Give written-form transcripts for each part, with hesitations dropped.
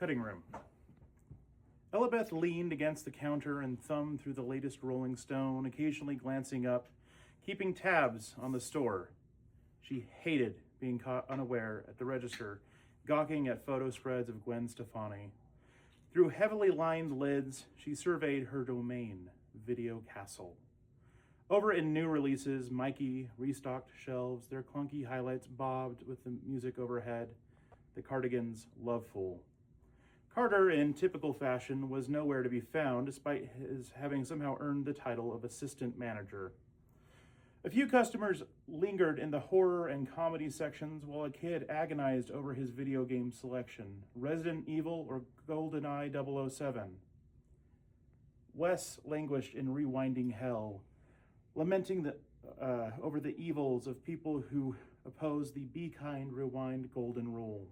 cutting room. Elabeth leaned against the counter and thumbed through the latest Rolling Stone, occasionally glancing up, keeping tabs on the store. She hated being caught unaware at the register, gawking at photo spreads of Gwen Stefani. Through heavily lined lids, she surveyed her domain, Video Castle. Over in new releases, Mikey restocked shelves, their clunky highlights bobbed with the music overhead, the Cardigans' Loveful. Carter, in typical fashion, was nowhere to be found, despite his having somehow earned the title of assistant manager. A few customers lingered in the horror and comedy sections while a kid agonized over his video game selection, Resident Evil or GoldenEye 007. Wes languished in rewinding hell, lamenting over the evils of people who oppose the Be Kind, Rewind golden rule.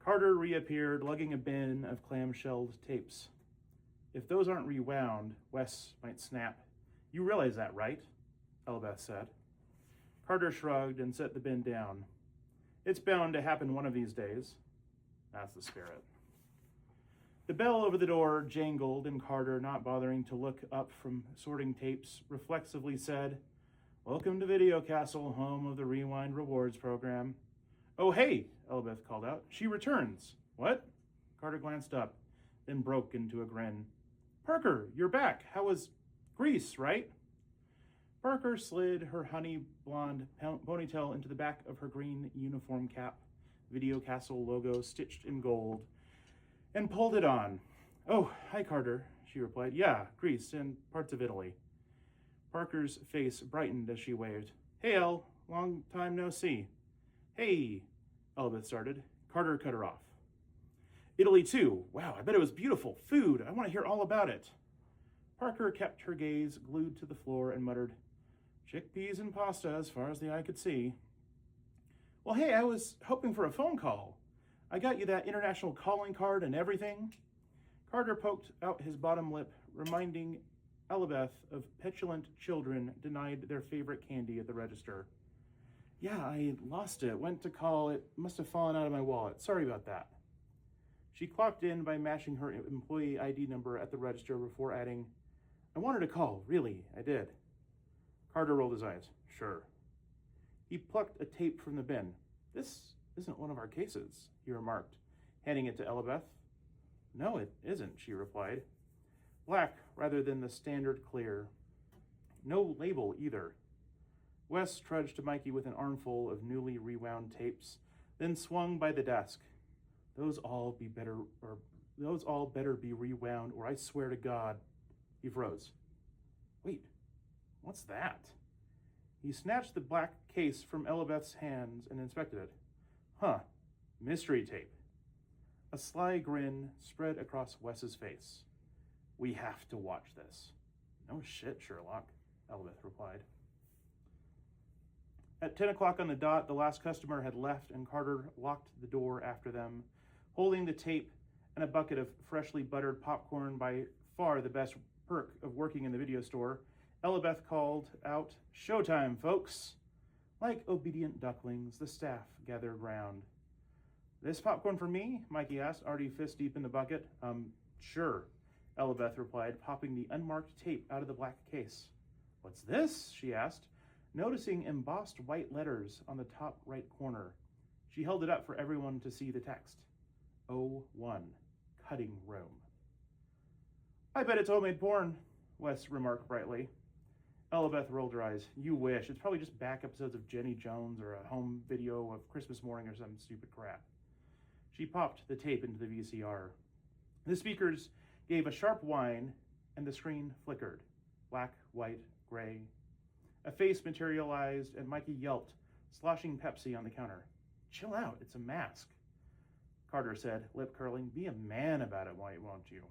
Carter reappeared, lugging a bin of clamshelled tapes. If those aren't rewound, Wes might snap. You realize that, right? Elabeth said. Carter shrugged and set the bin down. It's bound to happen one of these days. That's the spirit. The bell over the door jangled, and Carter, not bothering to look up from sorting tapes, reflexively said, "Welcome to Video Castle, home of the Rewind Rewards program." "Oh, hey," Elabeth called out. "She returns." "What?" Carter glanced up, then broke into a grin. "Parker, you're back. How was Greece, right?" Parker slid her honey blonde ponytail into the back of her green uniform cap, Video Castle logo stitched in gold, and pulled it on. "Oh, hi, Carter," she replied. "Yeah, Greece and parts of Italy." Parker's face brightened as she waved. "Hey, El, long time no see." "Hey," Elabeth started. Carter cut her off. "Italy too. Wow, I bet it was beautiful. Food. I want to hear all about it." Parker kept her gaze glued to the floor and muttered, "Chickpeas and pasta as far as the eye could see." "Well, hey, I was hoping for a phone call. I got you that international calling card and everything." Carter poked out his bottom lip, reminding Elabeth of petulant children denied their favorite candy at the register. "Yeah, I lost it. Went to call. It must have fallen out of my wallet. Sorry about that." She clocked in by matching her employee ID number at the register before adding, "I wanted to call. Really, I did." Carter rolled his eyes. "Sure." He plucked a tape from the bin. "This isn't one of our cases," he remarked, handing it to Elabeth. "No, it isn't," she replied. "Black rather than the standard clear. No label either." Wes trudged to Mikey with an armful of newly rewound tapes, then swung by the desk. Those all better be rewound, or I swear to God." He froze. "Wait, what's that?" He snatched the black case from Elabeth's hands and inspected it. "Huh, mystery tape." A sly grin spread across Wes's face. "We have to watch this." "No shit, Sherlock," Elabeth replied. At 10 o'clock on the dot, the last customer had left, and Carter locked the door after them, holding the tape and a bucket of freshly buttered popcorn, by far the best perk of working in the video store. Elabeth called out, "Showtime, folks!" Like obedient ducklings, the staff gathered round. "This popcorn for me?" Mikey asked, already fist deep in the bucket. Sure," Elabeth replied, popping the unmarked tape out of the black case. "What's this?" she asked, noticing embossed white letters on the top right corner. She held it up for everyone to see the text. O1, cutting room. "I bet it's homemade porn," Wes remarked brightly. Elabeth rolled her eyes. "You wish. It's probably just back episodes of Jenny Jones or a home video of Christmas morning or some stupid crap." She popped the tape into the VCR. The speakers gave a sharp whine, and the screen flickered. Black, white, gray. A face materialized, and Mikey yelped, sloshing Pepsi on the counter. "Chill out, it's a mask," Carter said, lip curling. "Be a man about it, won't you?"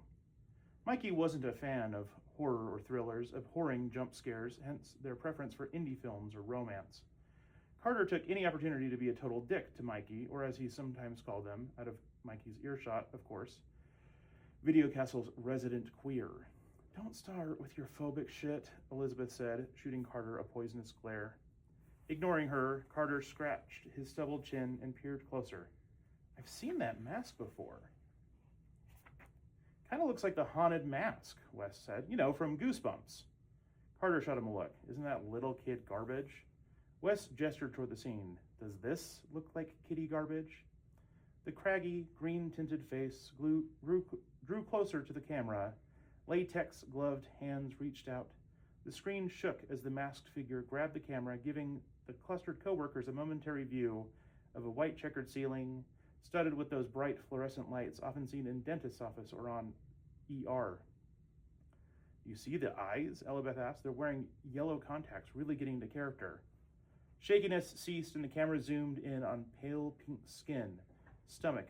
Mikey wasn't a fan of horror or thrillers, abhorring jump scares, hence their preference for indie films or romance. Carter took any opportunity to be a total dick to Mikey, or as he sometimes called them, out of Mikey's earshot, of course, Video Castle's resident queer. "Don't start with your phobic shit," Elizabeth said, shooting Carter a poisonous glare. Ignoring her, Carter scratched his stubbled chin and peered closer. I've seen that mask before. Kind of looks like the haunted mask, Wes said. You know, from Goosebumps. Carter shot him a look. Isn't that little kid garbage? Wes gestured toward the scene. Does this look like kitty garbage? The craggy, green-tinted face drew closer to the camera. Latex-gloved hands reached out. The screen shook as the masked figure grabbed the camera, giving the clustered co-workers a momentary view of a white checkered ceiling, studded with those bright fluorescent lights often seen in dentist's office or on ER. You see the eyes? Elizabeth asked. They're wearing yellow contacts, really getting into character. Shakiness ceased and the camera zoomed in on pale pink skin, stomach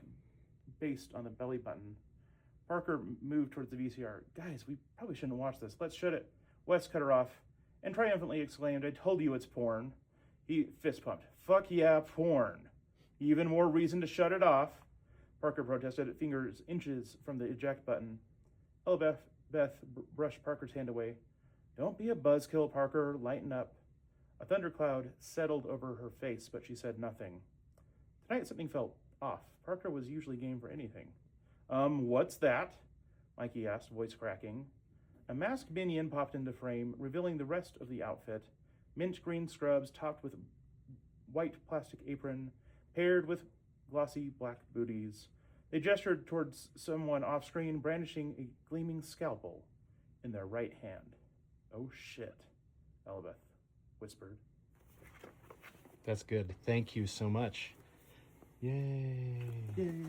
based on the belly button. Parker moved towards the VCR. Guys, we probably shouldn't watch this. Let's shut it. Wes cut her off and triumphantly exclaimed, I told you it's porn. He fist pumped. Fuck yeah, porn. Even more reason to shut it off. Parker protested, fingers inches from the eject button. Beth brushed Parker's hand away. Don't be a buzzkill, Parker. Lighten up. A thundercloud settled over her face, but she said nothing. Tonight something felt off. Parker was usually game for anything. What's that? Mikey asked, voice cracking. A masked minion popped into frame, revealing the rest of the outfit. Mint green scrubs topped with white plastic apron, paired with glossy black booties. They gestured towards someone off-screen, brandishing a gleaming scalpel in their right hand. Oh shit, Elizabeth whispered. That's good. Thank you so much. Yay. Yay.